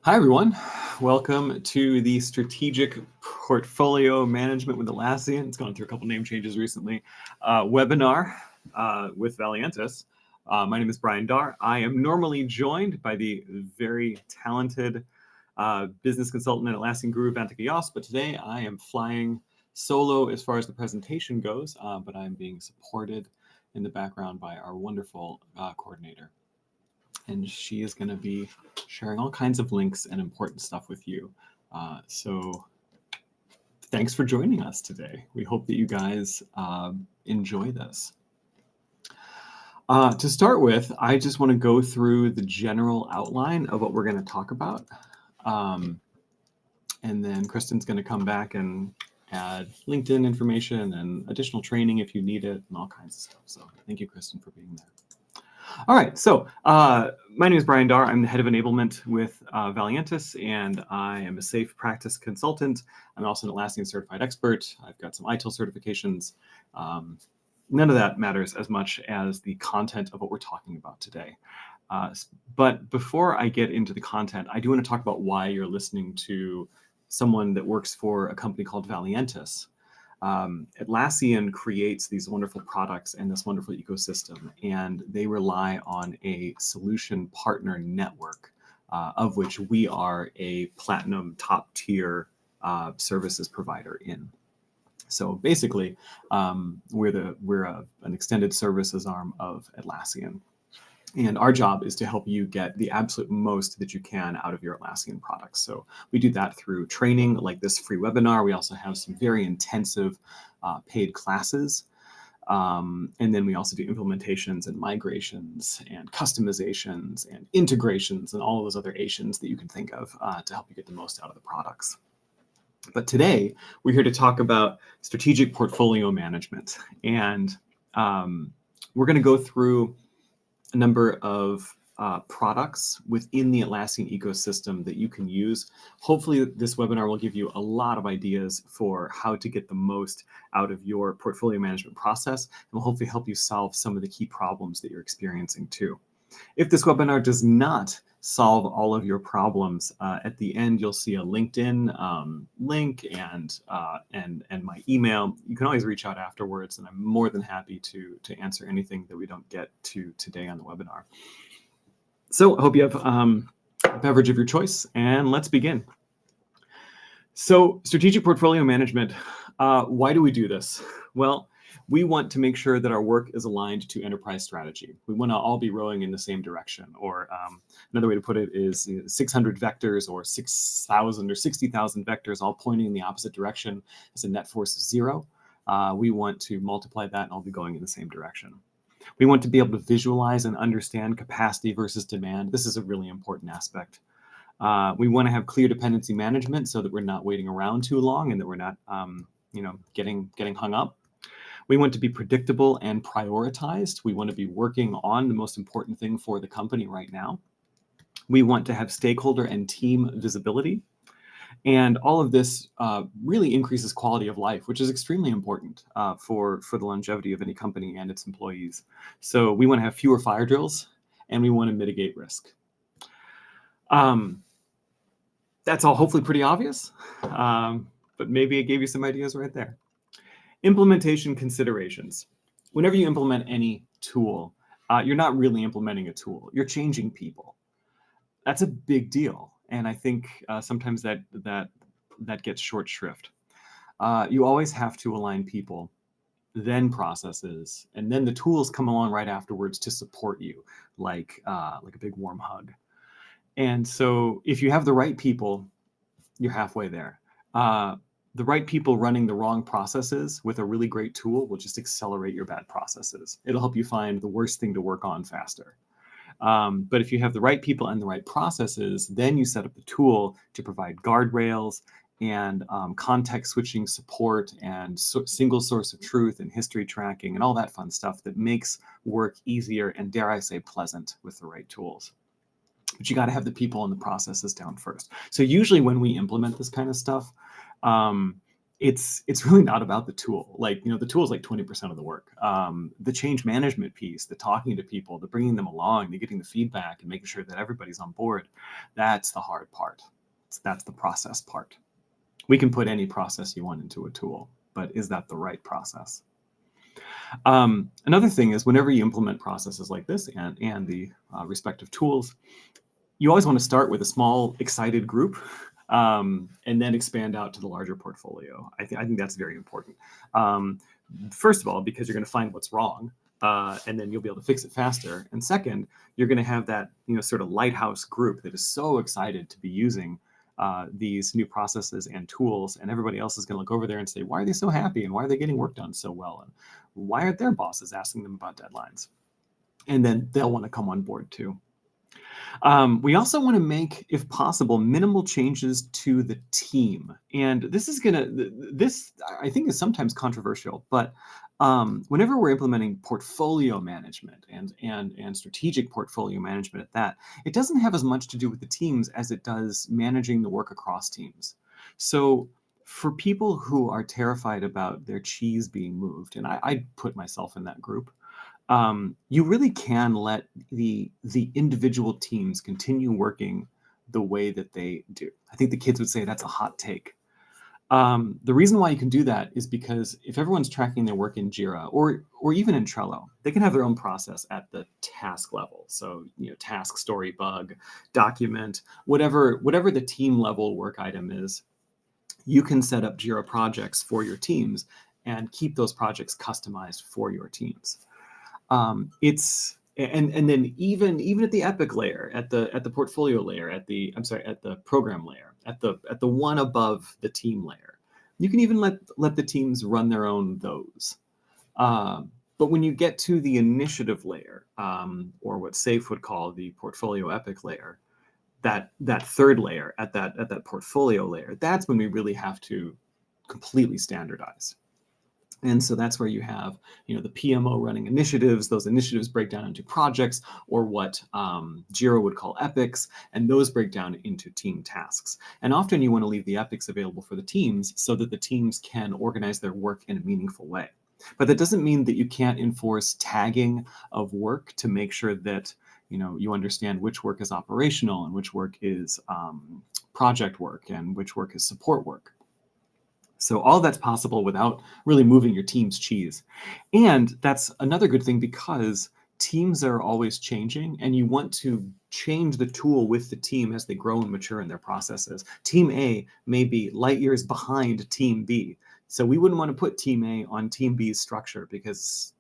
Hi, everyone. Welcome to the Strategic Portfolio Management with Atlassian. It's gone through a couple name changes recently. Webinar with Valiantys. My name is Bryan.darr. I am normally joined by the very talented business consultant and Atlassian guru, Valiantys, but today I am flying solo as far as the presentation goes, but I'm being supported in the background by our wonderful coordinator. And she is going to be sharing all kinds of links and important stuff with you. So thanks for joining us today. We hope that you guys enjoy this. To start with, I just want to go through the general outline of what we're going to talk about. And then Kristen's going to come back and add LinkedIn information and additional training if you need it and all kinds of stuff. So thank you, Kristen, for being there. All right, so my name is Bryan.darr. I'm the head of enablement with Valiantys, and I am a safe practice consultant. I'm also an Atlassian certified expert. I've got some ITIL certifications. None of that matters as much as the content of what we're talking about today. But before I get into the content, I do want to talk about why you're listening to someone that works for a company called Valiantys. Atlassian creates these wonderful products and this wonderful ecosystem, and they rely on a solution partner network, of which we are a platinum top tier services provider in. So basically, we're an extended services arm of Atlassian. And our job is to help you get the absolute most that you can out of your Atlassian products. So we do that through training like this free webinar. We also have some very intensive paid classes. And then we also do implementations and migrations and customizations and integrations and all of those other Asians that you can think of to help you get the most out of the products. But today, we're here to talk about strategic portfolio management. And we're going to go through a number of products within the Atlassian ecosystem that you can use. Hopefully this webinar will give you a lot of ideas for how to get the most out of your portfolio management process, and will hopefully help you solve some of the key problems that you're experiencing too. If this webinar does not solve all of your problems, at the end you'll see a LinkedIn link and my email. You can always reach out afterwards, and I'm more than happy to answer anything that we don't get to today on the webinar. So I hope you have a beverage of your choice, and let's begin. So strategic portfolio management, why do we do this? Well, we want to make sure that our work is aligned to enterprise strategy. We want to all be rowing in the same direction, or another way to put it is 600 vectors or 6,000 or 60,000 vectors all pointing in the opposite direction as a net force of 0. We want to multiply that and all be going in the same direction. We want to be able to visualize and understand capacity versus demand. This is a really important aspect. We want to have clear dependency management so that we're not waiting around too long and that we're not getting hung up. We want to be predictable and prioritized. We want to be working on the most important thing for the company right now. We want to have stakeholder and team visibility. And all of this really increases quality of life, which is extremely important for the longevity of any company and its employees. So we want to have fewer fire drills, and we want to mitigate risk. That's all hopefully pretty obvious, but maybe it gave you some ideas right there. Implementation considerations. Whenever you implement any tool, you're not really implementing a tool. You're changing people. That's a big deal, and I think sometimes that gets short shrift. You always have to align people, then processes, and then the tools come along right afterwards to support you, like a big warm hug. And so, if you have the right people, you're halfway there. The right people running the wrong processes with a really great tool will just accelerate your bad processes. It'll help you find the worst thing to work on faster. But if you have the right people and the right processes, then you set up the tool to provide guardrails and context switching support and single source of truth and history tracking and all that fun stuff that makes work easier and, dare I say, pleasant with the right tools. But you got to have the people and the processes down first. So usually when we implement this kind of stuff, it's really not about the tool. Like, the tool is like 20% of the work. The change management piece, the talking to people, the bringing them along, the getting the feedback and making sure that everybody's on board, that's the hard part. That's the process part. We can put any process you want into a tool, but is that the right process? Another thing is whenever you implement processes like this and the respective tools, you always want to start with a small, excited group and then expand out to the larger portfolio. I think that's very important. First of all, because you're going to find what's wrong, and then you'll be able to fix it faster. And second, you're going to have that sort of lighthouse group that is so excited to be using these new processes and tools, and everybody else is going to look over there and say, why are they so happy, and why are they getting work done so well, and why aren't their bosses asking them about deadlines? And then they'll want to come on board too. We also want to make, if possible, minimal changes to the team. And this I think is sometimes controversial, but whenever we're implementing portfolio management and strategic portfolio management at that, it doesn't have as much to do with the teams as it does managing the work across teams. So for people who are terrified about their cheese being moved, and I put myself in that group, you really can let the individual teams continue working the way that they do. I think the kids would say that's a hot take. The reason why you can do that is because if everyone's tracking their work in Jira or even in Trello, they can have their own process at the task level. So, task, story, bug, document, whatever the team level work item is, you can set up Jira projects for your teams and keep those projects customized for your teams. And then even at the epic layer, at the portfolio layer, at the program layer, at the one above the team layer, you can even let the teams run their own those. But when you get to the initiative layer, or what SAFe would call the portfolio epic layer, that third layer at that portfolio layer, that's when we really have to completely standardize. And so that's where you have, the PMO running initiatives. Those initiatives break down into projects, or what Jira would call epics, and those break down into team tasks. And often you want to leave the epics available for the teams so that the teams can organize their work in a meaningful way. But that doesn't mean that you can't enforce tagging of work to make sure that you understand which work is operational and which work is project work and which work is support work. So all that's possible without really moving your team's cheese. And that's another good thing because teams are always changing, and you want to change the tool with the team as they grow and mature in their processes. Team A may be light years behind Team B. So we wouldn't want to put Team A on Team B's structure because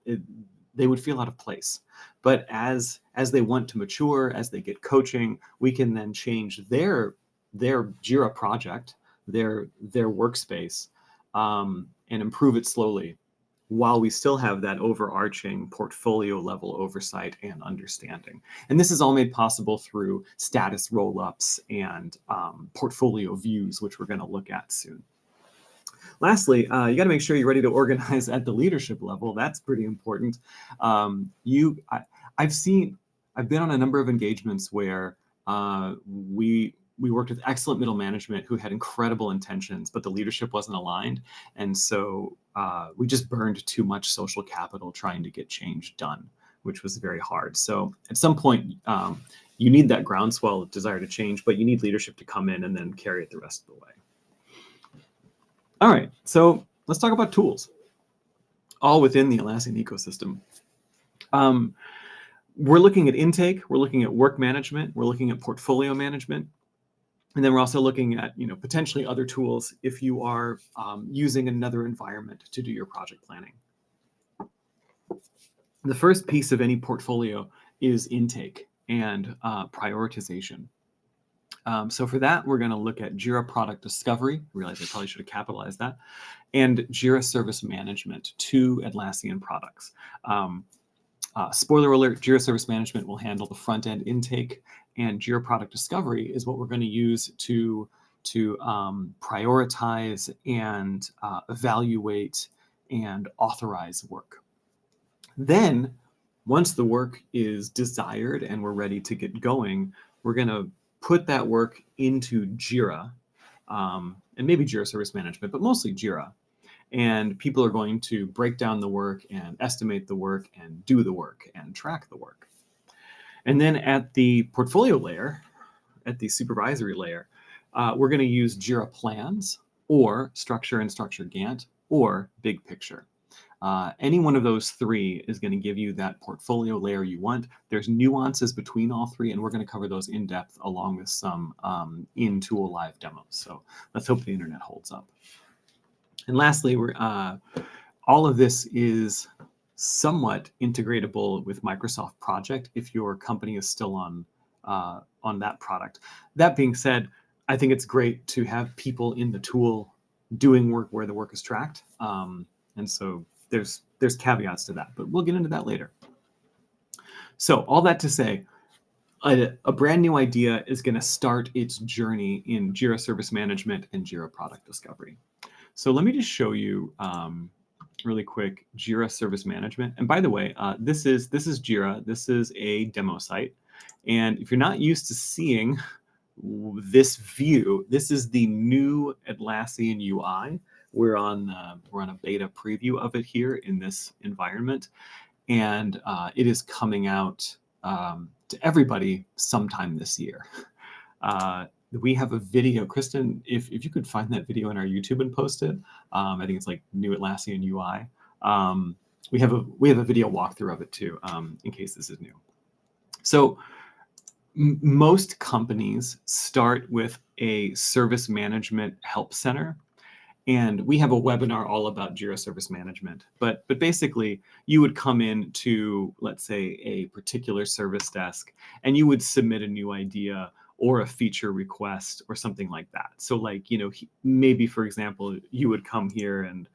they would feel out of place. But as they want to mature, as they get coaching, we can then change their Jira project, their workspace, and improve it slowly while we still have that overarching portfolio level oversight and understanding. And this is all made possible through status roll-ups and portfolio views, which we're going to look at soon. Lastly, you got to make sure you're ready to organize at the leadership level. That's pretty important. I've been on a number of engagements where we worked with excellent middle management who had incredible intentions, but the leadership wasn't aligned. And so we just burned too much social capital trying to get change done, which was very hard. So at some point, you need that groundswell of desire to change, but you need leadership to come in and then carry it the rest of the way. All right, so let's talk about tools, all within the Atlassian ecosystem. We're looking at intake, we're looking at work management, we're looking at portfolio management, and then we're also looking at potentially other tools if you are using another environment to do your project planning. The first piece of any portfolio is intake and prioritization. So for that, we're going to look at Jira Product Discovery. I realize I probably should have capitalized that. And Jira Service Management, two Atlassian products. Spoiler alert, Jira Service Management will handle the front-end intake, and Jira Product Discovery is what we're going to use to prioritize and evaluate and authorize work. Then, once the work is desired and we're ready to get going, we're going to put that work into Jira and maybe Jira Service Management, but mostly Jira. And people are going to break down the work and estimate the work and do the work and track the work. And then at the portfolio layer, at the supervisory layer, we're going to use Jira Plans or Structure and Structure Gantt or Big Picture. Any one of those three is going to give you that portfolio layer you want. There's nuances between all three, and we're going to cover those in depth along with some in-tool live demos. So let's hope the internet holds up. And lastly, all of this is somewhat integratable with Microsoft Project if your company is still on that product. That being said, I think it's great to have people in the tool doing work where the work is tracked. And so there's caveats to that, but we'll get into that later. So all that to say, a brand new idea is going to start its journey in Jira Service Management and Jira Product Discovery. So let me just show you really quick Jira Service Management. And by the way, this is Jira. This is a demo site. And if you're not used to seeing this view, this is the new Atlassian UI. We're on a beta preview of it here in this environment, and it is coming out to everybody sometime this year. We have a video, Kristen, if you could find that video in our YouTube and post it, I think it's like new Atlassian UI. We have a video walkthrough of it too, in case this is new. So most companies start with a service management help center. And we have a webinar all about Jira Service Management. But basically, you would come in to, let's say, a particular service desk, and you would submit a new idea or a feature request or something like that. So like, maybe, for example, you would come here and,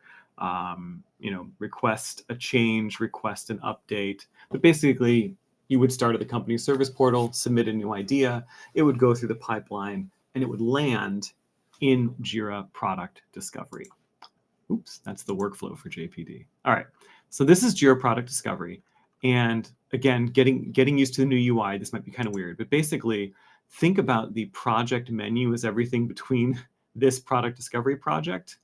request a change, request an update. But basically, you would start at the company service portal, submit a new idea. It would go through the pipeline, and it would land in Jira Product Discovery. Oops, that's the workflow for JPD. All right, so this is Jira Product Discovery. And again, getting used to the new UI, this might be kind of weird, but basically think about the project menu as everything between this product discovery project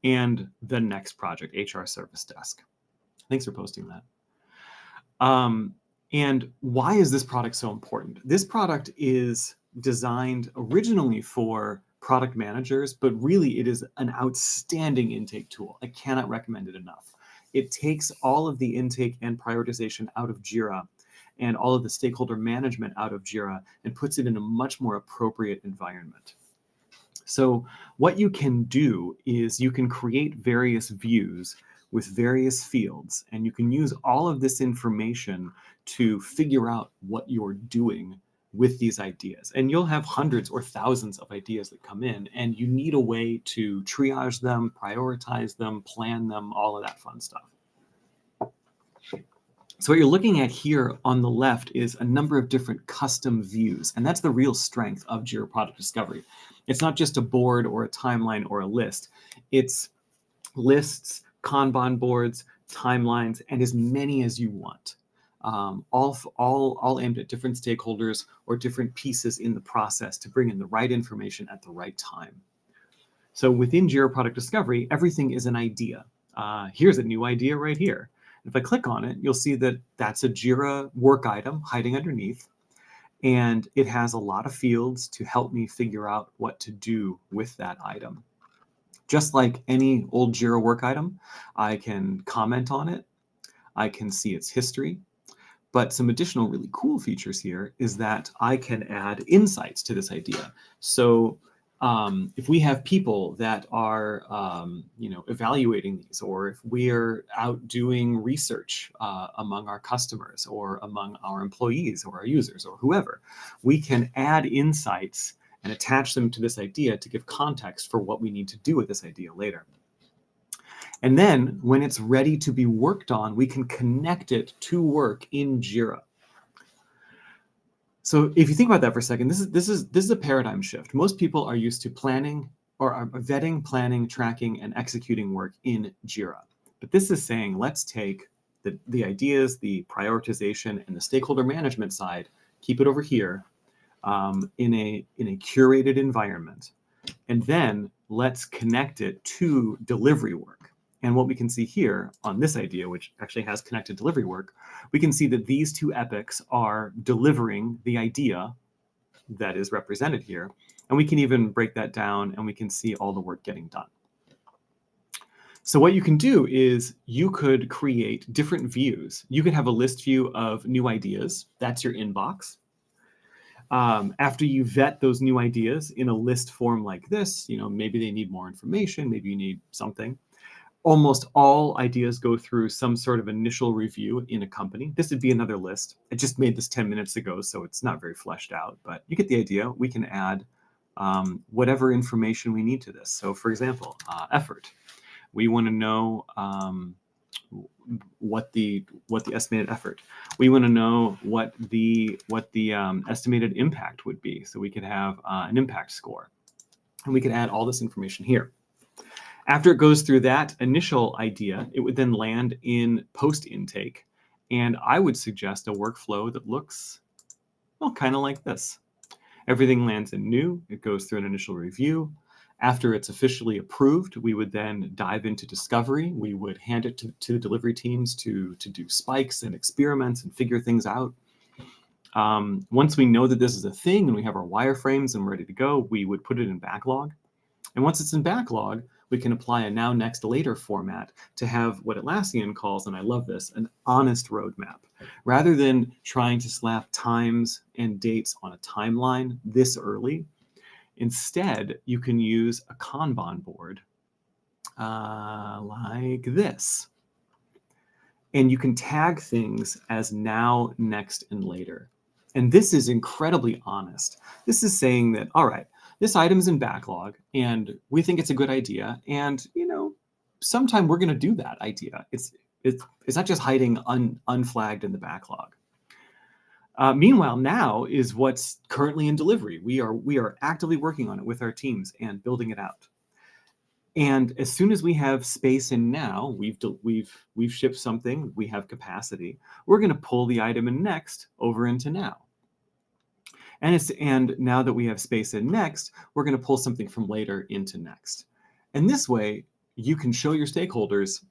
and the next project, HR Service Desk. Thanks for posting that. And why is this product so important? This product is designed originally for product managers, but really it is an outstanding intake tool. I cannot recommend it enough. It takes all of the intake and prioritization out of Jira and all of the stakeholder management out of Jira and puts it in a much more appropriate environment. So what you can do is you can create various views with various fields, and you can use all of this information to figure out what you're doing with these ideas. And you'll have hundreds or thousands of ideas that come in, and you need a way to triage them, prioritize them, plan them, all of that fun stuff. So what you're looking at here on the left is a number of different custom views, and that's the real strength of Jira Product Discovery. It's not just a board or a timeline or a list. It's lists, Kanban boards, timelines, and as many as you want. All aimed at different stakeholders or different pieces in the process to bring in the right information at the right time. So within Jira Product Discovery, everything is an idea. Here's a new idea right here. If I click on it, you'll see that that's a Jira work item hiding underneath, and it has a lot of fields to help me figure out what to do with that item. Just like any old Jira work item, I can comment on it, I can see its history, but some additional really cool features here is that I can add insights to this idea. So if we have people that are evaluating these, or if we're out doing research among our customers or among our employees or our users or whoever, we can add insights and attach them to this idea to give context for what we need to do with this idea later. And then when it's ready to be worked on, we can connect it to work in Jira. So if you think about that for a second, this is a paradigm shift. Most people are used to planning or are vetting, planning, tracking, and executing work in Jira. But this is saying, let's take the ideas, the prioritization, and the stakeholder management side, keep it over here in a curated environment, And then let's connect it to delivery work. And what we can see here on this idea, which actually has connected delivery work, we can see that these two epics are delivering the idea that is represented here. And we can even break that down and we can see all the work getting done. So what you can do is you could create different views. You could have a list view of new ideas. That's your inbox. After you vet those new ideas in a list form like this, maybe they need more information, maybe you need something. Almost all ideas go through some sort of initial review in a company. This would be another list. I just made this 10 minutes ago, so it's not very fleshed out, but you get the idea. We can add whatever information we need to this. So for example, effort. We want to know what the estimated effort. We want to know what the estimated impact would be. So we could have an impact score, and we could add all this information here. After it goes through that initial idea, it would then land in post intake, and I would suggest a workflow that looks, well, kind of like this. Everything lands in new. It goes through an initial review. After it's officially approved, we would then dive into discovery. We would hand it to the delivery teams to do spikes and experiments and figure things out. Once we know that this is a thing and we have our wireframes and we're ready to go, we would put it in backlog. And once it's in backlog, we can apply a now, next, later format to have what Atlassian calls, and I love this, an honest roadmap. Rather than trying to slap times and dates on a timeline this early, instead, you can use a Kanban board like this. And you can tag things as now, next, and later. And this is incredibly honest. This is saying that, all right, this item's in backlog, and we think it's a good idea. And, sometime we're going to do that idea. It's not just hiding unflagged in the backlog. Meanwhile, now is what's currently in delivery. We are actively working on it with our teams and building it out. And as soon as we have space in now, we've shipped something, we have capacity. We're going to pull the item in next over into now. And now that we have space in next, we're going to pull something from later into next. And this way, you can show your stakeholders,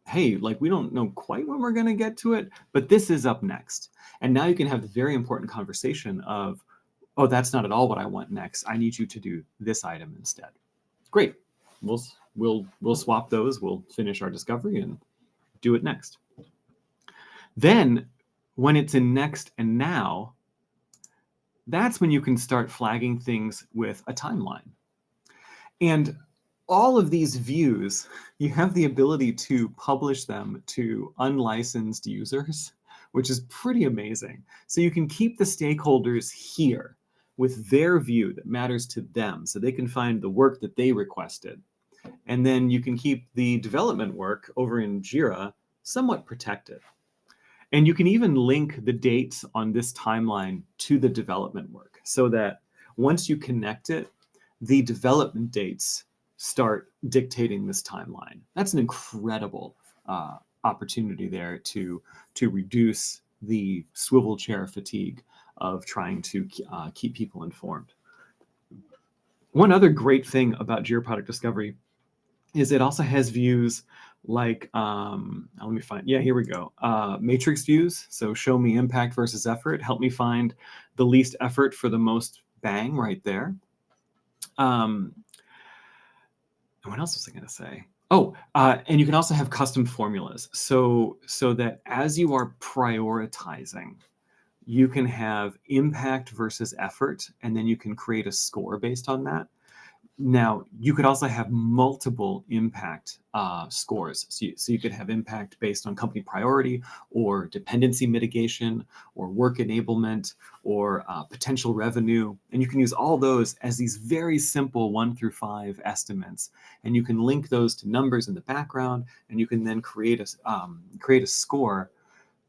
hey, we don't know quite when we're going to get to it, but this is up next. And now you can have the very important conversation of, oh, that's not at all what I want next. I need you to do this item instead. Great. We'll swap those. We'll finish our discovery and do it next. Then when it's in next and now, that's when you can start flagging things with a timeline. And all of these views, you have the ability to publish them to unlicensed users, which is pretty amazing. So you can keep the stakeholders here with their view that matters to them, so they can find the work that they requested. And then you can keep the development work over in Jira somewhat protected. And you can even link the dates on this timeline to the development work, so that once you connect it, the development dates start dictating this timeline. That's an incredible opportunity there to reduce the swivel chair fatigue of trying to keep people informed. One other great thing about Jira Product Discovery is it also has views like, let me find, yeah, here we go. Matrix views. So show me impact versus effort. Help me find the least effort for the most bang right there. And what else was I going to say? Oh, and you can also have custom formulas. So that as you are prioritizing, you can have impact versus effort, and then you can create a score based on that. Now, you could also have multiple impact scores. So you could have impact based on company priority or dependency mitigation or work enablement or potential revenue. And you can use all those as these very simple 1 through 5 estimates. And you can link those to numbers in the background, and you can then create a score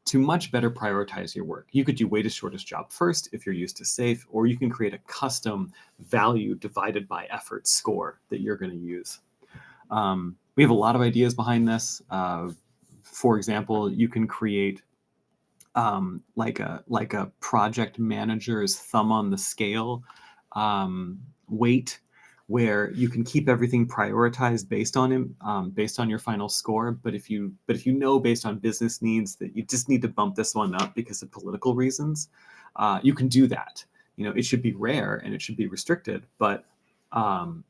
to much better prioritize your work. You could do weighted shortest job first if you're used to SAFe, or you can create a custom value divided by effort score that you're going to use. We have a lot of ideas behind this. For example, you can create like a project manager's thumb on the scale weight, where you can keep everything prioritized based on your final score. But if you know based on business needs that you just need to bump this one up because of political reasons, you can do that. It should be rare and it should be restricted, but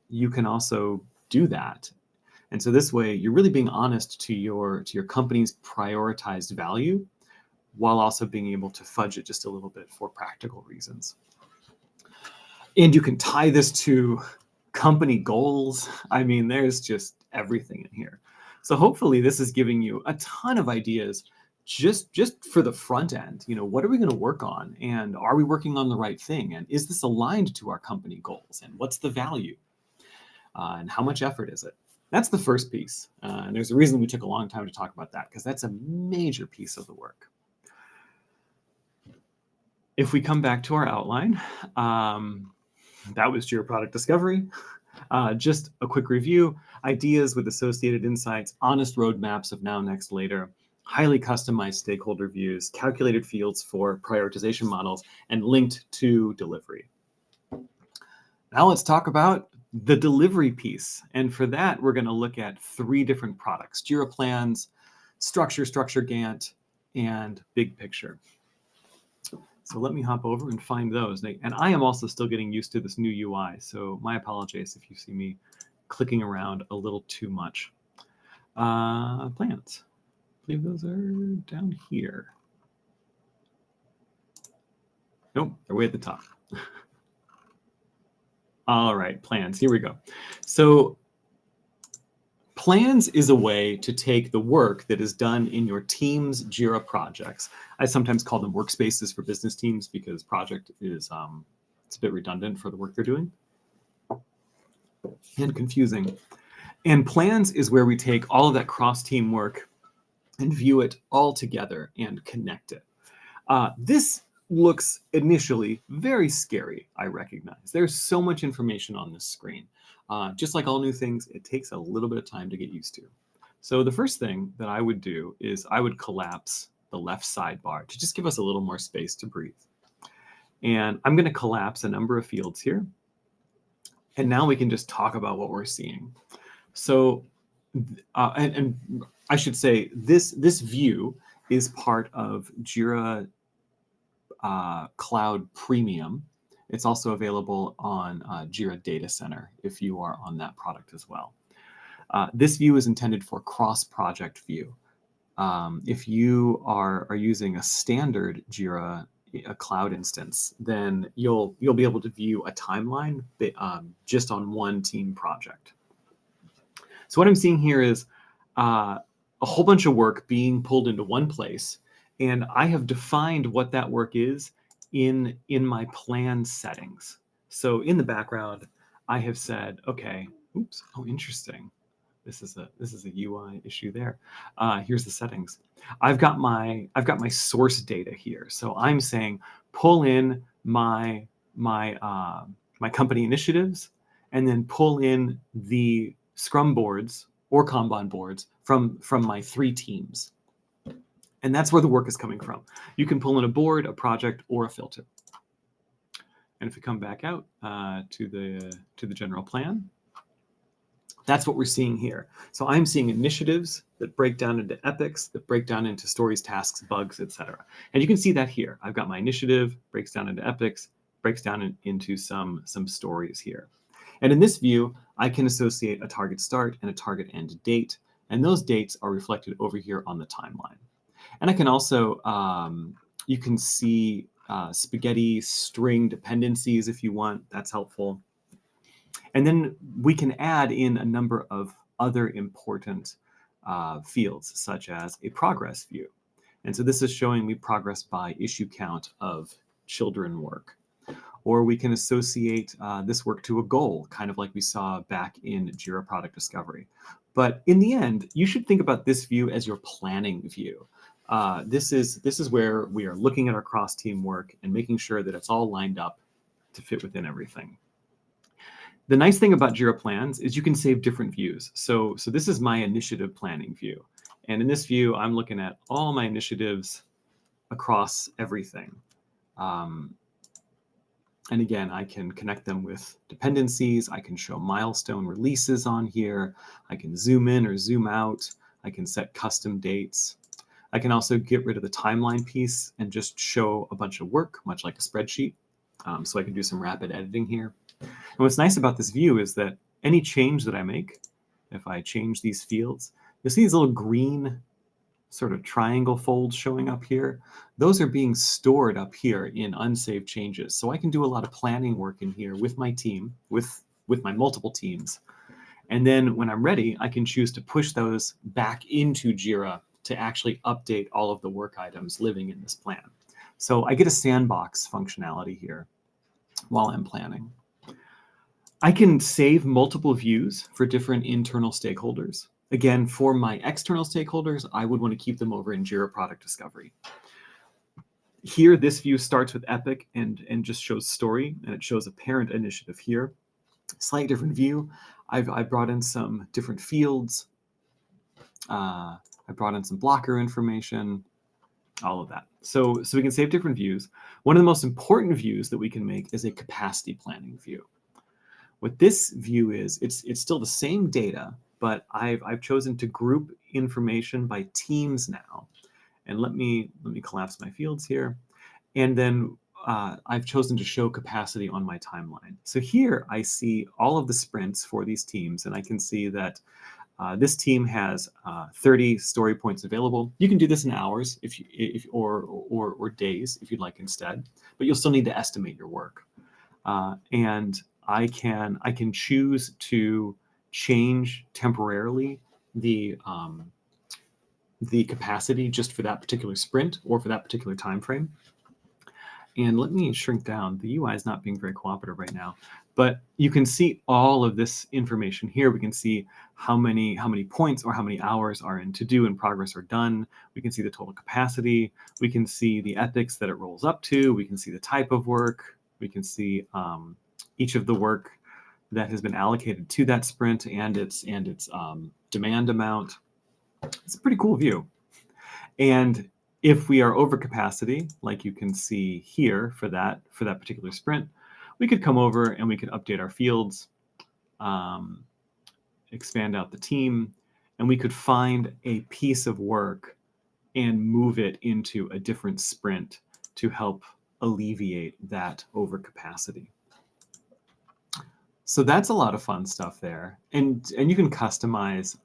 you can also do that. And so this way, you're really being honest to your company's prioritized value, while also being able to fudge it just a little bit for practical reasons. And you can tie this to company goals. I mean, there's just everything in here. So hopefully this is giving you a ton of ideas just for the front end. What are we going to work on? And are we working on the right thing? And is this aligned to our company goals? And what's the value? And how much effort is it? That's the first piece. And there's a reason we took a long time to talk about that, because that's a major piece of the work. If we come back to our outline, that was Jira Product Discovery. Just a quick review: ideas with associated insights, honest roadmaps of now, next, later, highly customized stakeholder views, calculated fields for prioritization models, and linked to delivery. Now let's talk about the delivery piece. And for that, we're going to look at 3 different products: Jira Plans, Structure Gantt, and Big Picture. So let me hop over and find those. And I am also still getting used to this new UI, so my apologies if you see me clicking around a little too much. Plans. I believe those are down here. Nope, they're way at the top. All right, plans, here we go. So plans is a way to take the work that is done in your team's Jira projects. I sometimes call them workspaces for business teams, because project is it's a bit redundant for the work they're doing and confusing. And plans is where we take all of that cross-team work and view it all together and connect it. This looks initially very scary, I recognize. There's so much information on this screen. Just like all new things, it takes a little bit of time to get used to. So the first thing that I would do is I would collapse the left sidebar to just give us a little more space to breathe. And I'm going to collapse a number of fields here. And now we can just talk about what we're seeing. So, and I should say, this view is part of Jira Cloud Premium. It's also available on Jira Data Center if you are on that product as well. This view is intended for cross-project view. If you are using a standard Jira Cloud instance, then you'll be able to view a timeline just on one team project. So what I'm seeing here is a whole bunch of work being pulled into one place, and I have defined what that work is in my plan settings. So in the background, I have said, okay, oops, oh, interesting. This is a UI issue there. Here's the settings. I've got my source data here. So I'm saying pull in my company initiatives, and then pull in the Scrum boards or Kanban boards from my 3 teams. And that's where the work is coming from. You can pull in a board, a project, or a filter. And if we come back out to the general plan, that's what we're seeing here. So I'm seeing initiatives that break down into epics, that break down into stories, tasks, bugs, etc. And you can see that here. I've got my initiative, breaks down into epics, breaks down into some stories here. And in this view, I can associate a target start and a target end date. And those dates are reflected over here on the timeline. And I can also, you can see spaghetti string dependencies if you want. That's helpful. And then we can add in a number of other important fields, such as a progress view. And so this is showing me progress by issue count of children work. Or we can associate this work to a goal, kind of like we saw back in Jira Product Discovery. But in the end, you should think about this view as your planning view. This is where we are looking at our cross-team work and making sure that it's all lined up to fit within everything. The nice thing about Jira Plans is you can save different views. So this is my initiative planning view. And in this view, I'm looking at all my initiatives across everything. And again, I can connect them with dependencies. I can show milestone releases on here. I can zoom in or zoom out. I can set custom dates. I can also get rid of the timeline piece and just show a bunch of work, much like a spreadsheet. So I can do some rapid editing here. And what's nice about this view is that any change that I make, if I change these fields, you'll see these little green sort of triangle folds showing up here. Those are being stored up here in unsaved changes. So I can do a lot of planning work in here with my team, with my multiple teams. And then when I'm ready, I can choose to push those back into Jira to actually update all of the work items living in this plan. So I get a sandbox functionality here while I'm planning. I can save multiple views for different internal stakeholders. Again, for my external stakeholders, I would want to keep them over in Jira Product Discovery. Here, this view starts with Epic and just shows story, and it shows a parent initiative here. Slightly different view. I brought in some different fields. I brought in some blocker information, all of that. So we can save different views. One of the most important views that we can make is a capacity planning view. What this view is, it's still the same data, but I've chosen to group information by teams now. And let me collapse my fields here. And then I've chosen to show capacity on my timeline. So here I see all of the sprints for these teams, and I can see that this team has 30 story points available. You can do this in hours or days if you'd like instead, but you'll still need to estimate your work. And I can choose to change temporarily the capacity just for that particular sprint or for that particular time frame. And let me shrink down. The UI is not being very cooperative right now, but you can see all of this information here. We can see how many points or how many hours are in to do, in progress, or done. We can see the total capacity. We can see the epics that it rolls up to. We can see the type of work. We can see each of the work that has been allocated to that sprint and its demand amount. It's a pretty cool view. And if we are over capacity, like you can see here for that particular sprint, we could come over and we could update our fields, expand out the team, and we could find a piece of work and move it into a different sprint to help alleviate that overcapacity. So that's a lot of fun stuff there. And you can customize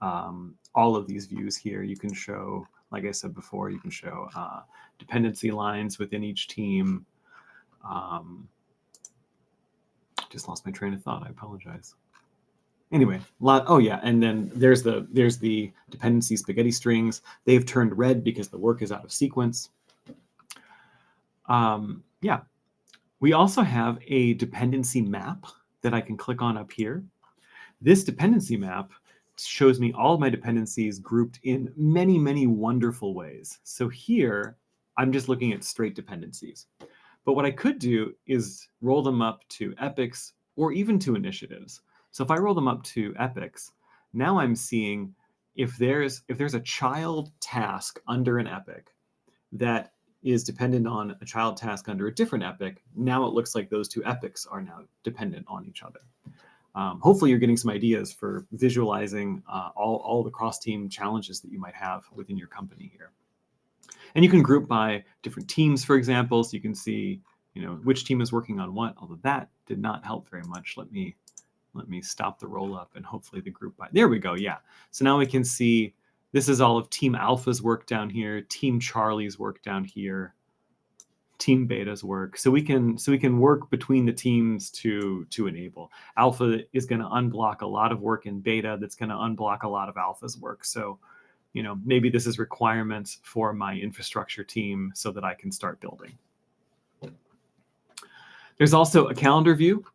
all of these views here. You can show, like I said before, you can show dependency lines within each team. Just lost my train of thought. I apologize. Anyway, oh yeah, and then there's the dependency spaghetti strings. They've turned red because the work is out of sequence. Yeah, we also have a dependency map that I can click on up here. This dependency map shows me all of my dependencies grouped in many, many wonderful ways. So here, I'm just looking at straight dependencies. But what I could do is roll them up to epics or even to initiatives. So if I roll them up to epics, now I'm seeing if there's a child task under an epic that is dependent on a child task under a different epic, now it looks like those two epics are now dependent on each other. Hopefully you're getting some ideas for visualizing all the cross-team challenges that you might have within your company here. And you can group by different teams, for example, so you can see, which team is working on what, although that did not help very much. Let me stop the roll up and hopefully the group by, there we go, yeah. So now we can see this is all of Team Alpha's work down here, Team Charlie's work down here, Team Beta's work. So we can work between the teams to enable. Alpha is going to unblock a lot of work in Beta that's going to unblock a lot of Alpha's work. So, maybe this is requirements for my infrastructure team so that I can start building. There's also a calendar view.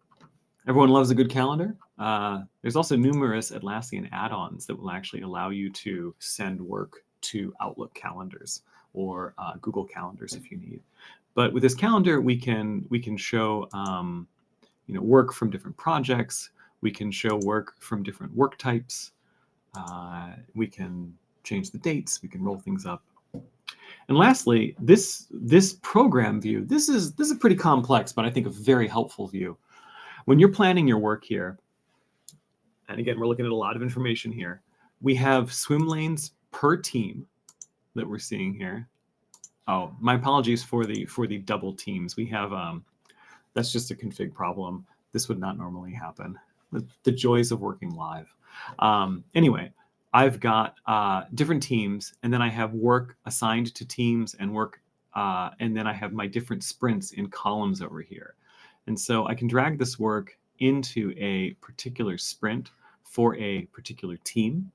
Everyone loves a good calendar. There's also numerous Atlassian add-ons that will actually allow you to send work to Outlook calendars or Google calendars if you need. But with this calendar, we can show work from different projects. We can show work from different work types. We can change the dates. We can roll things up. And lastly, this program view, this is pretty complex, but I think a very helpful view. When you're planning your work here, and again, we're looking at a lot of information here, we have swim lanes per team that we're seeing here. Oh, my apologies for the double teams. We have, that's just a config problem. This would not normally happen. The joys of working live. Anyway, I've got different teams, and then I have work assigned to teams and work, and then I have my different sprints in columns over here. And so I can drag this work into a particular sprint for a particular team,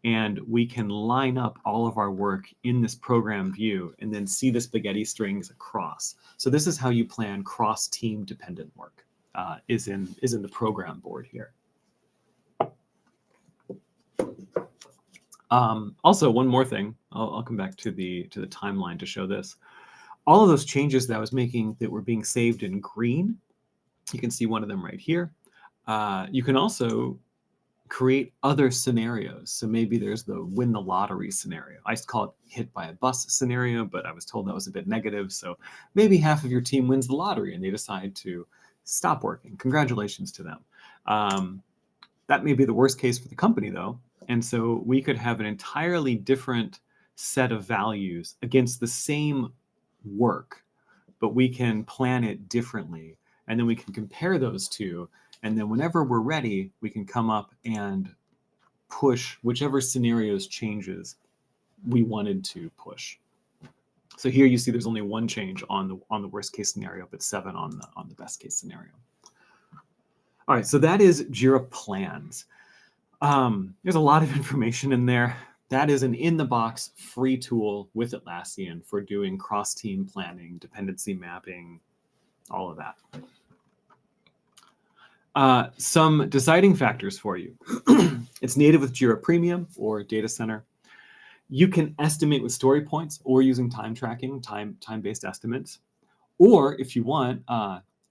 and we can line up all of our work in this program view and then see the spaghetti strings across. So this is how you plan cross-team dependent work, is in the program board here. Also, one more thing, I'll come back to the timeline to show this. All of those changes that I was making that were being saved in green, you can see one of them right here. You can also create other scenarios. So maybe there's the win the lottery scenario. I used to call it hit by a bus scenario, but I was told that was a bit negative. So maybe half of your team wins the lottery and they decide to stop working. Congratulations to them. That may be the worst case for the company though. And so we could have an entirely different set of values against the same work, but we can plan it differently. And then we can compare those two. And then whenever we're ready, we can come up and push whichever scenarios changes we wanted to push. So here you see there's only one change on the worst case scenario, but 7 on the best case scenario. All right, so that is Jira Plans. There's a lot of information in there. That is an in-the-box free tool with Atlassian for doing cross-team planning, dependency mapping, all of that. Some deciding factors for you. It's native with Jira Premium or Data Center. You can estimate with story points or using time tracking, time-based estimates. Or if you want,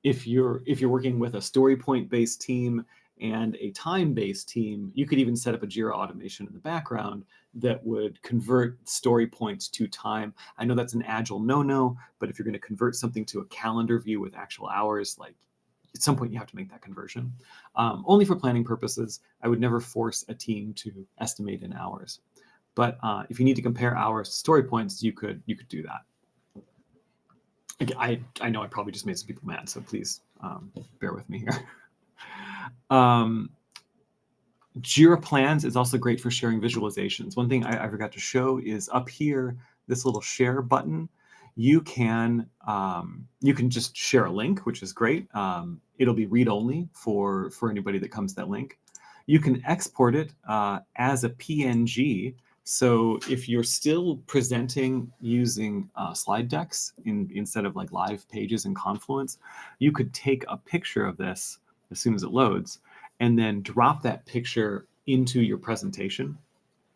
if you're working with a story point-based team and a time-based team, you could even set up a Jira automation in the background that would convert story points to time. I know that's an agile no-no, but if you're going to convert something to a calendar view with actual hours, like at some point you have to make that conversion. Only for planning purposes. I would never force a team to estimate in hours. But if you need to compare hours to story points, you could do that. I know I probably just made some people mad, so please bear with me here. Jira Plans is also great for sharing visualizations. One thing I forgot to show is up here, this little share button. You can just share a link, which is great. It'll be read-only for anybody that comes to that link. You can export it as a PNG. So if you're still presenting using slide decks instead of like live pages in Confluence, you could take a picture of this as soon as it loads and then drop that picture into your presentation.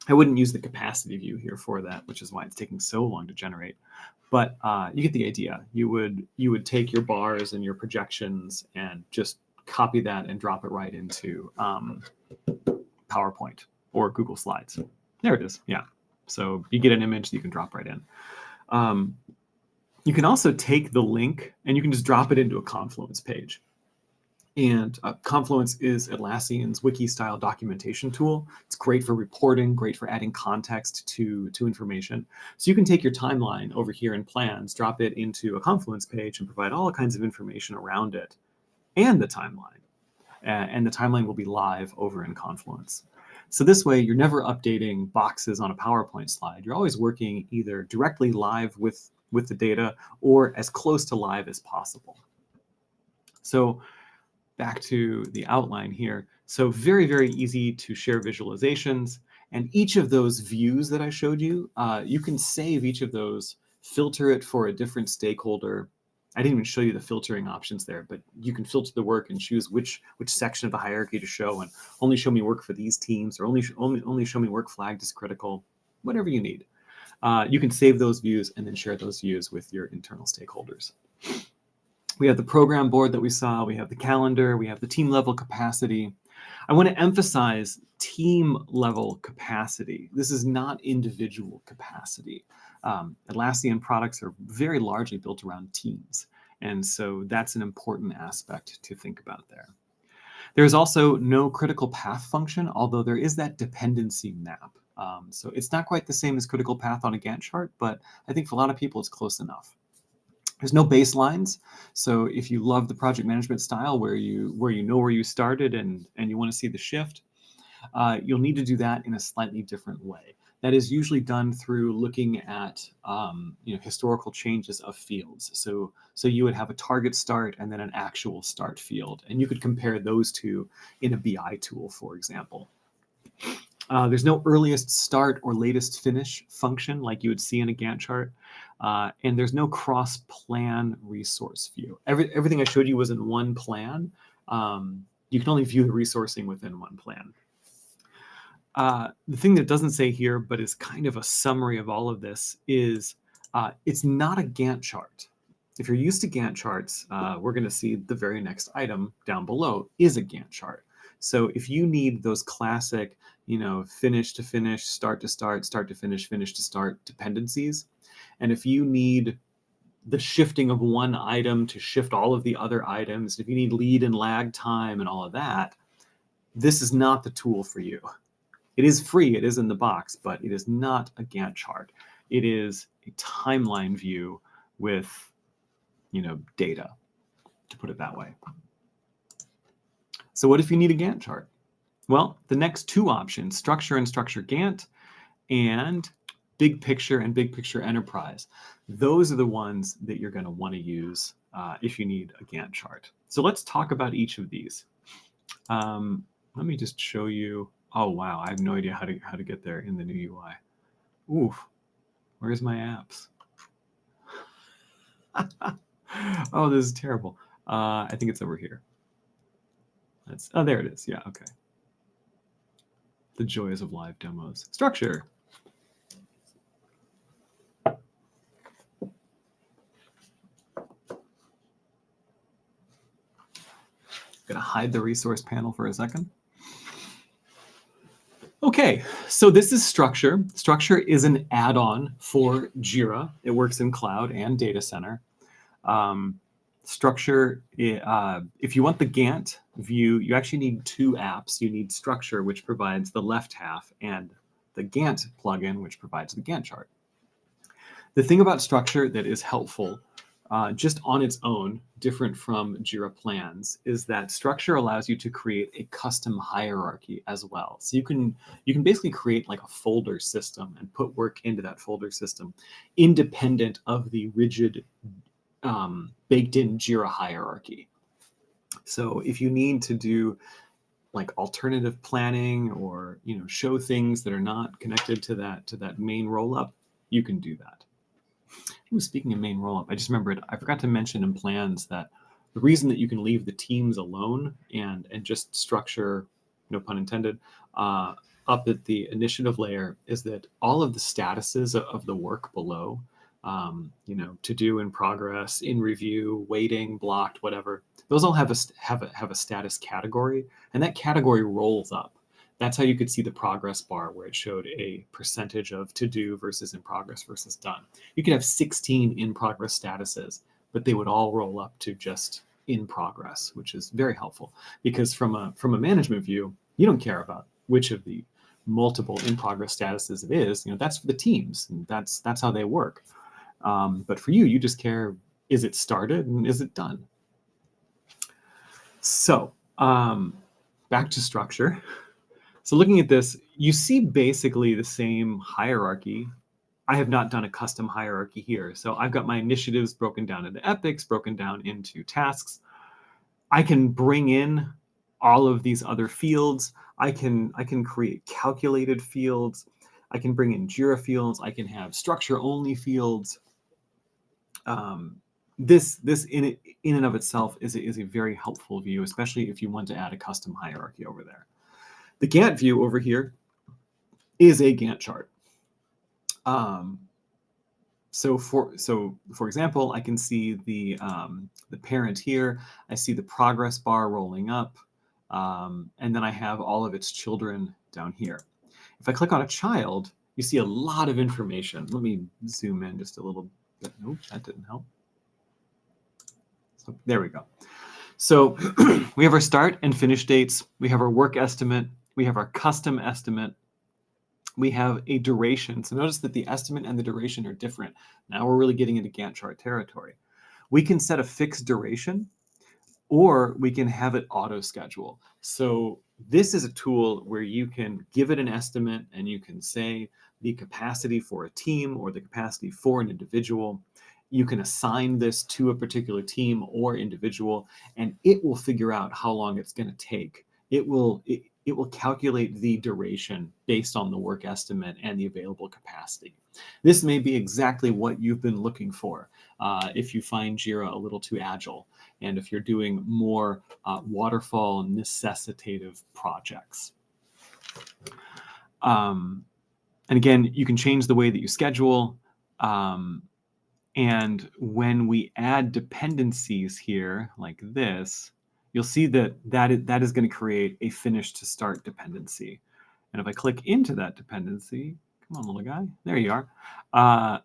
I wouldn't use the capacity view here for that, which is why it's taking so long to generate. But you get the idea. You would take your bars and your projections and just copy that and drop it right into PowerPoint or Google Slides. There it is. Yeah. So you get an image that you can drop right in. You can also take the link and you can just drop it into a Confluence page. And Confluence is Atlassian's wiki-style documentation tool. It's great for reporting, great for adding context to information. So you can take your timeline over here in Plans, drop it into a Confluence page, and provide all kinds of information around it and the timeline. And the timeline will be live over in Confluence. So this way, you're never updating boxes on a PowerPoint slide. You're always working either directly live with the data or as close to live as possible. So back to the outline here. So very, very easy to share visualizations. And each of those views that I showed you, you can save each of those, filter it for a different stakeholder. I didn't even show you the filtering options there, but you can filter the work and choose which section of the hierarchy to show, and only show me work for these teams, or only show me work flagged as critical, whatever you need. You can save those views and then share those views with your internal stakeholders. We have the program board that we saw, we have the calendar, we have the team level capacity. I want to emphasize team level capacity. This is not individual capacity. Atlassian products are very largely built around teams. And so that's an important aspect to think about there. There's also no critical path function, although there is that dependency map. So it's not quite the same as critical path on a Gantt chart, but I think for a lot of people it's close enough. There's no baselines. So if you love the project management style where you know where you started and you want to see the shift, you'll need to do that in a slightly different way. That is usually done through looking at historical changes of fields. So you would have a target start and then an actual start field, and you could compare those two in a BI tool, for example. There's no earliest start or latest finish function like you would see in a Gantt chart. And there's no cross-plan resource view. Everything I showed you was in one plan. You can only view the resourcing within one plan. The thing that doesn't say here, but is kind of a summary of all of this, is it's not a Gantt chart. If you're used to Gantt charts, we're going to see the very next item down below is a Gantt chart. So if you need those classic, finish to finish, start to start, start to finish to start dependencies, and if you need the shifting of one item to shift all of the other items, if you need lead and lag time and all of that, this is not the tool for you. It is free, it is in the box, but it is not a Gantt chart. It is a timeline view with, data, to put it that way. So what if you need a Gantt chart? Well, the next two options, structure and structure Gantt, and big picture and big picture enterprise. Those are the ones that you're going to want to use if you need a Gantt chart. So let's talk about each of these. Let me just show you. Oh, wow. I have no idea how to get there in the new UI. Oof. Where's my apps? Oh, this is terrible. I think it's over here. Oh, there it is. Yeah, okay. The joys of live demos. Structure. Gonna hide the resource panel for a second. Okay, so this is Structure. Structure is an add-on for Jira. It works in Cloud and Data Center. Structure, if you want the Gantt view, you actually need two apps. You need Structure, which provides the left half, and the Gantt plugin, which provides the Gantt chart. The thing about Structure that is helpful, just on its own, different from Jira Plans, is that Structure allows you to create a custom hierarchy as well. So you can basically create like a folder system and put work into that folder system, independent of the rigid baked-in Jira hierarchy. So if you need to do like alternative planning or show things that are not connected to that main roll-up, you can do that. Speaking of main rollup, I just remembered I forgot to mention in Plans that the reason that you can leave the teams alone and just Structure, no pun intended, up at the initiative layer is that all of the statuses of the work below, to do, in progress, in review, waiting, blocked, whatever, those all have a status category, and that category rolls up. That's how you could see the progress bar where it showed a percentage of to do versus in progress versus done. You could have 16 in progress statuses, but they would all roll up to just in progress, which is very helpful because from a management view, you don't care about which of the multiple in progress statuses it is. That's for the teams, and that's how they work. But for you, you just care, is it started and is it done? So back to Structure. So looking at this, you see basically the same hierarchy. I have not done a custom hierarchy here. So I've got my initiatives broken down into epics, broken down into tasks. I can bring in all of these other fields. I can create calculated fields. I can bring in Jira fields. I can have structure only fields. This in and of itself is a very helpful view, especially if you want to add a custom hierarchy over there. The Gantt view over here is a Gantt chart. So for example, I can see the parent here. I see the progress bar rolling up, and then I have all of its children down here. If I click on a child, You see a lot of information. Let me zoom in just a little bit. Nope, that didn't help. So there we go. So we have our start and finish dates. We have our work estimate. We have our custom estimate. We have a duration. So notice that the estimate and the duration are different. Now we're really getting into Gantt chart territory. We can set a fixed duration, or we can have it auto schedule. So this is a tool where you can give it an estimate and you can say the capacity for a team or the capacity for an individual. You can assign this to a particular team or individual, and it will figure out how long it's going to take. It will calculate the duration based on the work estimate and the available capacity. This may be exactly what you've been looking for if you find Jira a little too agile, and if you're doing more waterfall necessitative projects. And again, you can change the way that you schedule. And when we add dependencies here like this, you'll see that that is going to create a finish to start dependency. And if I click into that dependency, come on, little guy, there you are.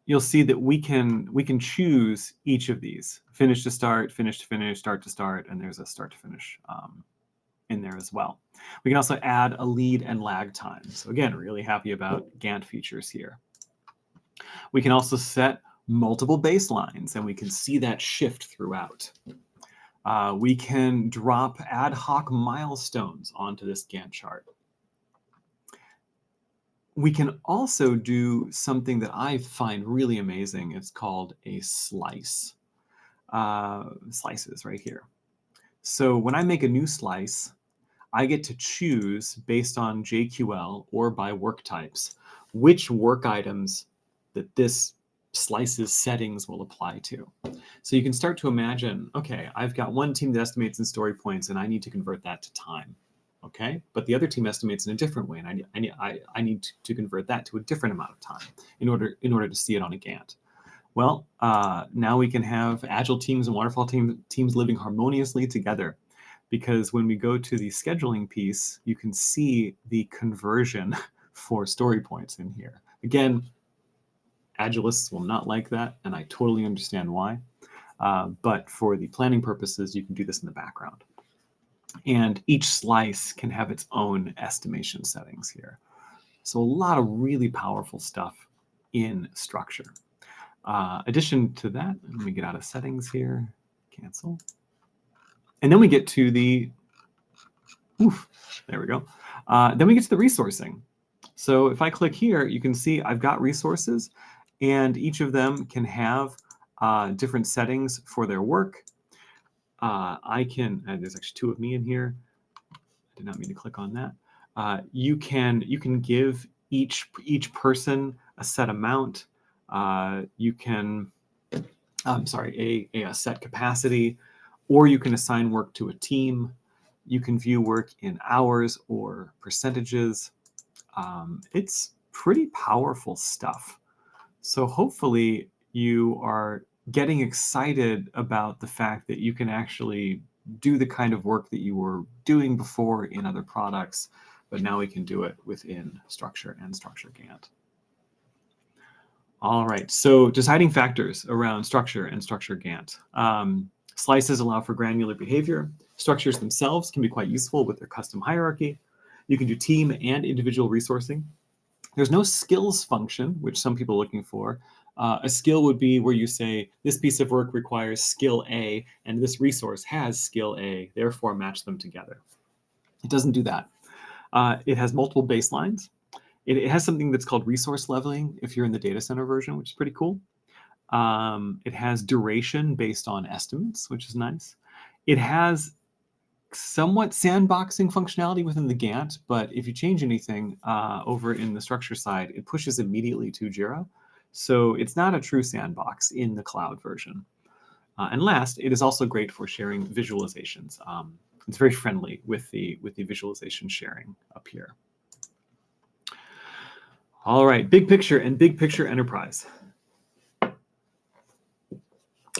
You'll see that we can choose each of these: finish to start, finish to finish, start to start, and there's a start to finish in there as well. We can also add a lead and lag time. So again, really happy about Gantt features here. We can also set multiple baselines, and we can see that shift throughout. We can drop ad hoc milestones onto this Gantt chart. We can also do something that I find really amazing. It's called a slice. Slices right here. So when I make a new slice, I get to choose based on JQL or by work types which work items that this slice's settings will apply to. So you can start to imagine, okay, I've got one team that estimates in story points and I need to convert that to time. Okay, but the other team estimates in a different way, and I need to convert that to a different amount of time in order to see it on a Gantt. Well, now we can have agile teams and waterfall teams living harmoniously together, because when we go to the scheduling piece, you can see the conversion for story points in here. Again, Agilists will not like that, and I totally understand why. But for the planning purposes, you can do this in the background. And each slice can have its own estimation settings here. So a lot of really powerful stuff in structure. Addition to that, let me get out of settings here, cancel. And then we get to the, there we go. Then we get to the resourcing. So if I click here, you can see I've got resources, and each of them can have different settings for their work. I can, there's actually two of me in here. I did not mean to click on that. You can give each person a set amount. You can, a set capacity, or you can assign work to a team. You can view work in hours or percentages. It's pretty powerful stuff. So hopefully you are getting excited about the fact that you can actually do the kind of work that you were doing before in other products, but now we can do it within Structure and Structure Gantt. All right, so deciding factors around Structure and Structure Gantt. Slices allow for granular behavior. Structures themselves can be quite useful with their custom hierarchy. You can do team and individual resourcing. There's no skills function, which some people are looking for. A skill would be where you say, this piece of work requires skill A, and this resource has skill A, therefore match them together. It doesn't do that. It has multiple baselines. It has something that's called resource leveling if you're in the data center version, which is pretty cool. It has duration based on estimates, which is nice. It has somewhat sandboxing functionality within the Gantt, but if you change anything over in the structure side, it pushes immediately to Jira. So it's not a true sandbox in the cloud version. And last, it is also great for sharing visualizations. It's very friendly with the visualization sharing up here. All right, big picture and big picture enterprise.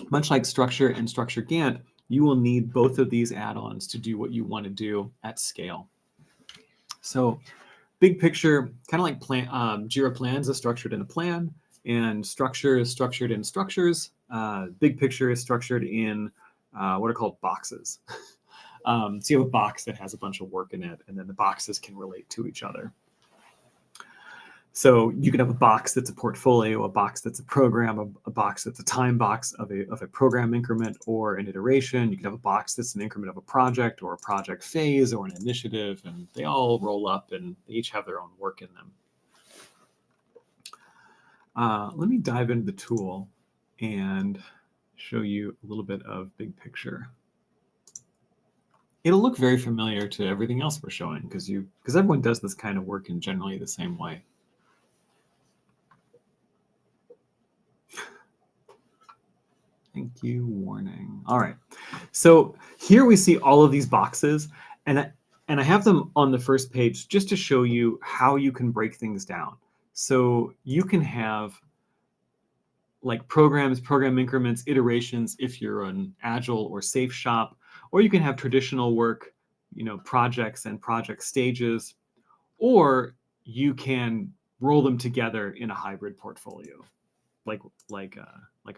Much like Structure and Structure Gantt, you will need both of these add-ons to do what you want to do at scale. So big picture, kind of like Jira Plans is structured in a plan, and structure is structured in structures. Big picture is structured in what are called boxes. So you have a box that has a bunch of work in it, and then the boxes can relate to each other. So you could have a box that's a portfolio, a box that's a program, a box that's a time box of a program increment or an iteration. You could have a box that's an increment of a project or a project phase or an initiative, and they all roll up and they each have their own work in them. Let me dive into the tool and show you a little bit of big picture. It'll look very familiar to everything else we're showing because everyone does this kind of work in generally the same way. Thank you, warning. All right. So here we see all of these boxes, and I have them on the first page just to show you how you can break things down. So you can have like programs, program increments, iterations if you're an agile or safe shop, or you can have traditional work, projects and project stages, or you can roll them together in a hybrid portfolio, like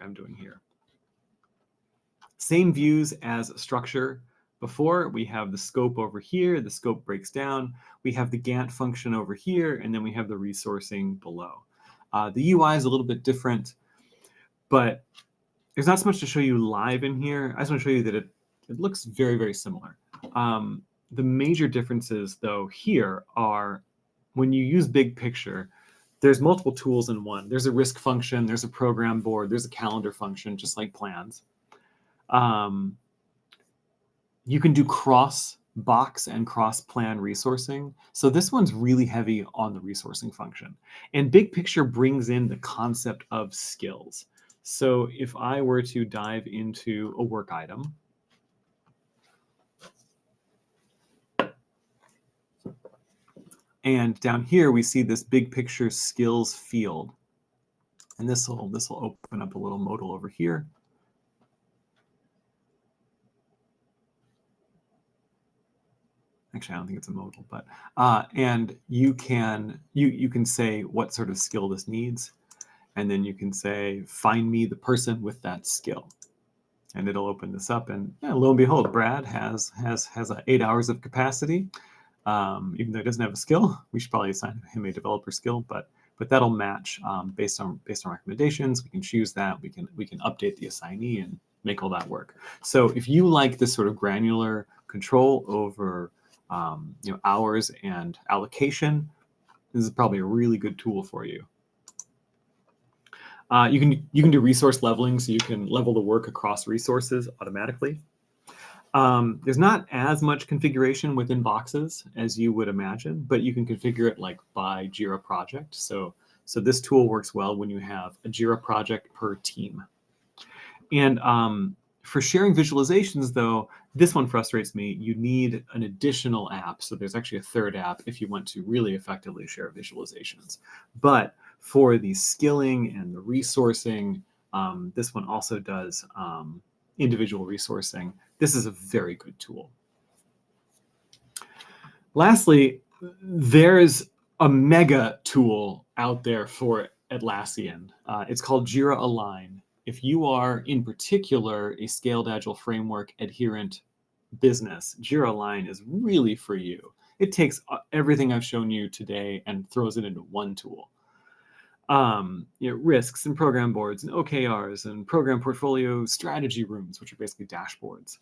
I'm doing here. Same views as structure. Before, we have the scope over here, the scope breaks down. We have the Gantt function over here, and then we have the resourcing below. The UI is a little bit different, but there's not so much to show you live in here. I just want to show you that it looks very, very similar. The major differences, though, here are when you use big picture, there's multiple tools in one. There's a risk function, there's a program board, there's a calendar function, just like plans. You can do cross box and cross plan resourcing. So this one's really heavy on the resourcing function. And big picture brings in the concept of skills. So if I were to dive into a work item, and down here we see this big picture skills field. And this will open up a little modal over here. Actually, I don't think it's a modal, but and you can say what sort of skill this needs, and then you can say find me the person with that skill, and it'll open this up. And lo and behold, Brad has 8 hours of capacity. Even though he doesn't have a skill, we should probably assign him a developer skill, but that'll match based on recommendations. We can choose that. We can update the assignee and make all that work. So if you like this sort of granular control over hours and allocation, this is probably a really good tool for you. You can do resource leveling, so you can level the work across resources automatically. There's not as much configuration within boxes as you would imagine, but you can configure it like by Jira project. So this tool works well when you have a Jira project per team. And for sharing visualizations, though, this one frustrates me. You need an additional app. So there's actually a third app if you want to really effectively share visualizations. But for the skilling and the resourcing, this one also does individual resourcing. This is a very good tool. Lastly, there's a mega tool out there for Atlassian. It's called Jira Align. If you are, in particular, a scaled agile framework adherent business, Jira Align is really for you. It takes everything I've shown you today and throws it into one tool. Risks and program boards and OKRs and program portfolio strategy rooms, which are basically dashboards.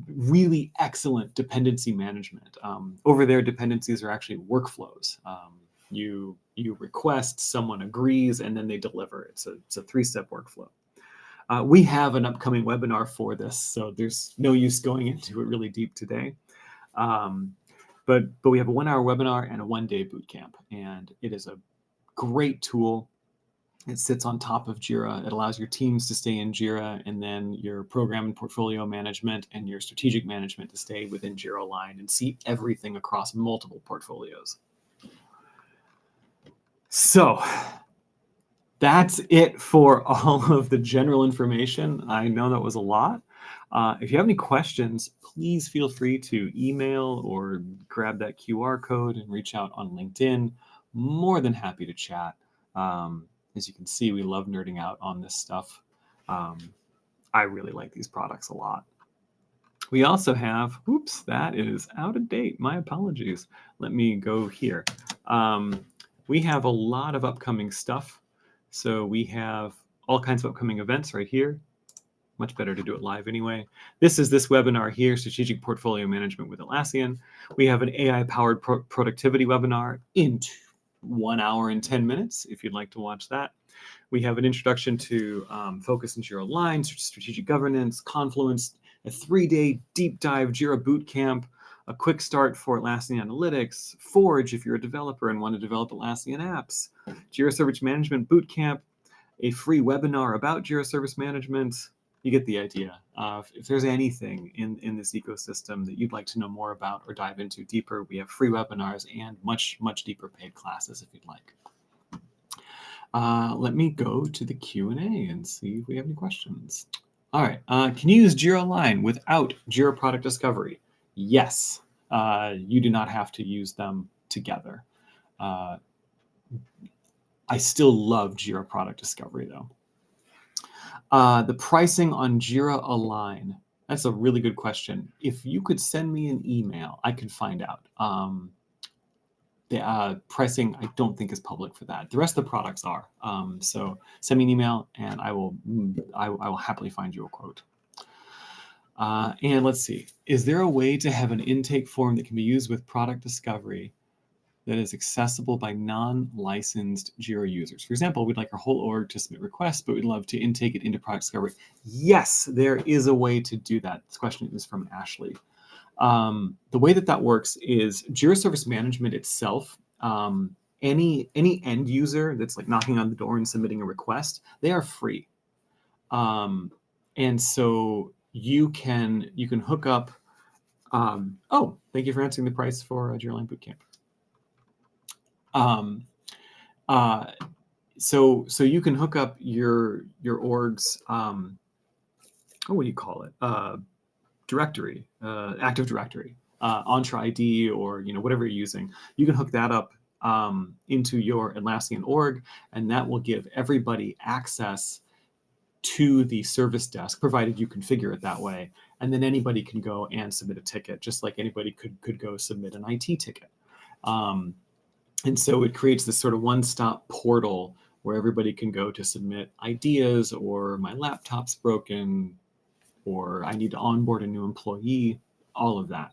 Really excellent dependency management. Over there, dependencies are actually workflows. You request, someone agrees, and then they deliver. It's a 3-step workflow. We have an upcoming webinar for this, so there's no use going into it really deep today. But we have a 1-hour webinar and a 1-day bootcamp, and it is a great tool. It sits on top of Jira. It allows your teams to stay in Jira, and then your program and portfolio management and your strategic management to stay within Jira Align and see everything across multiple portfolios. So that's it for all of the general information. I know that was a lot. If you have any questions, please feel free to email or grab that QR code and reach out on LinkedIn. More than happy to chat. As you can see, we love nerding out on this stuff. I really like these products a lot. We also have, oops, that is out of date. My apologies. Let me go here. We have a lot of upcoming stuff. So we have all kinds of upcoming events right here. Much better to do it live anyway. This is this webinar here, Strategic Portfolio Management with Atlassian. We have an AI-powered productivity webinar in 1 hour and 10 minutes, if you'd like to watch that. We have an introduction to Focus and Jira Align, strategic governance, Confluence, a 3-day deep dive Jira bootcamp, a quick start for Atlassian Analytics, Forge if you're a developer and want to develop Atlassian apps, Jira Service Management Bootcamp, a free webinar about Jira Service Management. You get the idea. If there's anything in this ecosystem that you'd like to know more about or dive into deeper, we have free webinars and much, much deeper paid classes if you'd like. Let me go to the Q&A and see if we have any questions. All right. Can you use Jira Align without Jira Product Discovery? Yes. You do not have to use them together. I still love Jira Product Discovery, though. The pricing on Jira Align. That's a really good question. If you could send me an email, I could find out. The pricing, I don't think is public for that. The rest of the products are. So send me an email, and I will happily find you a quote. And let's see. Is there a way to have an intake form that can be used with product discovery that is accessible by non-licensed Jira users? For example, we'd like our whole org to submit requests, but we'd love to intake it into product discovery. Yes, there is a way to do that. This question is from Ashley. The way that works is Jira Service Management itself, any end user that's like knocking on the door and submitting a request, they are free. And so you can hook up. Oh, thank you for answering the price for Jira Align Bootcamp. So you can hook up your org's what do you call it? Directory, Active Directory, Entra ID, or whatever you're using. You can hook that up into your Atlassian org, and that will give everybody access to the service desk, provided you configure it that way. And then anybody can go and submit a ticket, just like anybody could go submit an IT ticket. And so it creates this sort of one-stop portal where everybody can go to submit ideas, or my laptop's broken, or I need to onboard a new employee, all of that.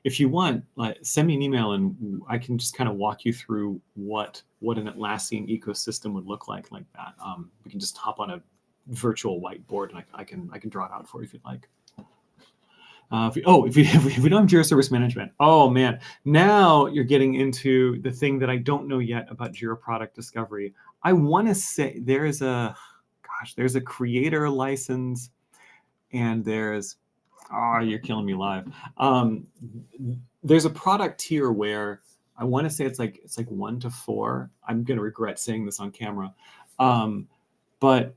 If you want, send me an email and I can just kind of walk you through what an Atlassian ecosystem would look like that. We can just hop on a virtual whiteboard and I can draw it out for you if you'd like. If we don't have Jira Service Management, oh man, now you're getting into the thing that I don't know yet about Jira Product Discovery. I want to say there's a creator license, and there's, you're killing me live. There's a product tier where I want to say it's like 1 to 4. I'm going to regret saying this on camera. But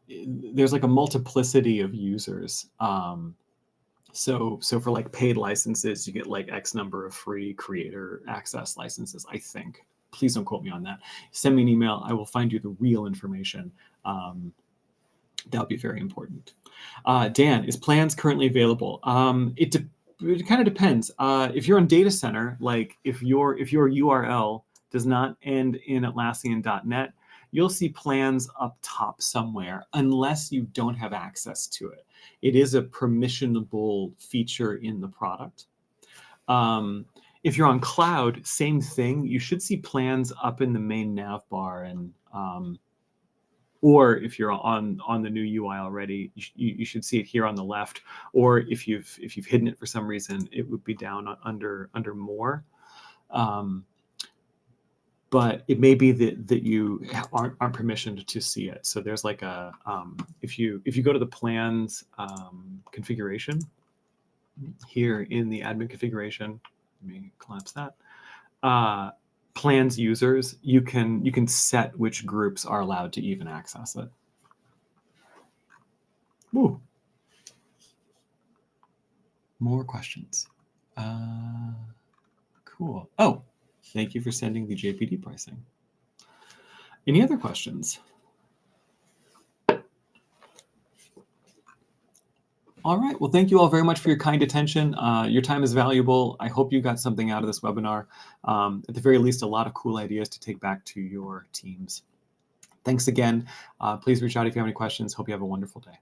there's like a multiplicity of users. So for like paid licenses, you get like X number of free creator access licenses, I think. Please don't quote me on that. Send me an email. I will find you the real information. That would be very important. Dan, is Plans currently available? It kind of depends. If you're on data center, like if your URL does not end in Atlassian.net, you'll see Plans up top somewhere, unless you don't have access to it. It is a permissionable feature in the product. If you're on cloud, same thing. You should see Plans up in the main nav bar, and or if you're on the new UI already, you should see it here on the left. Or if you've hidden it for some reason, it would be down under more. But it may be that you aren't permissioned to see it. So there's like a if you go to the Plans configuration here in the admin configuration, let me collapse that. Plans users, you can set which groups are allowed to even access it. Ooh. More questions. Cool. Oh, thank you for sending the JPD pricing. Any other questions? All right. Well, thank you all very much for your kind attention. Your time is valuable. I hope you got something out of this webinar. At the very least, a lot of cool ideas to take back to your teams. Thanks again. Please reach out if you have any questions. Hope you have a wonderful day.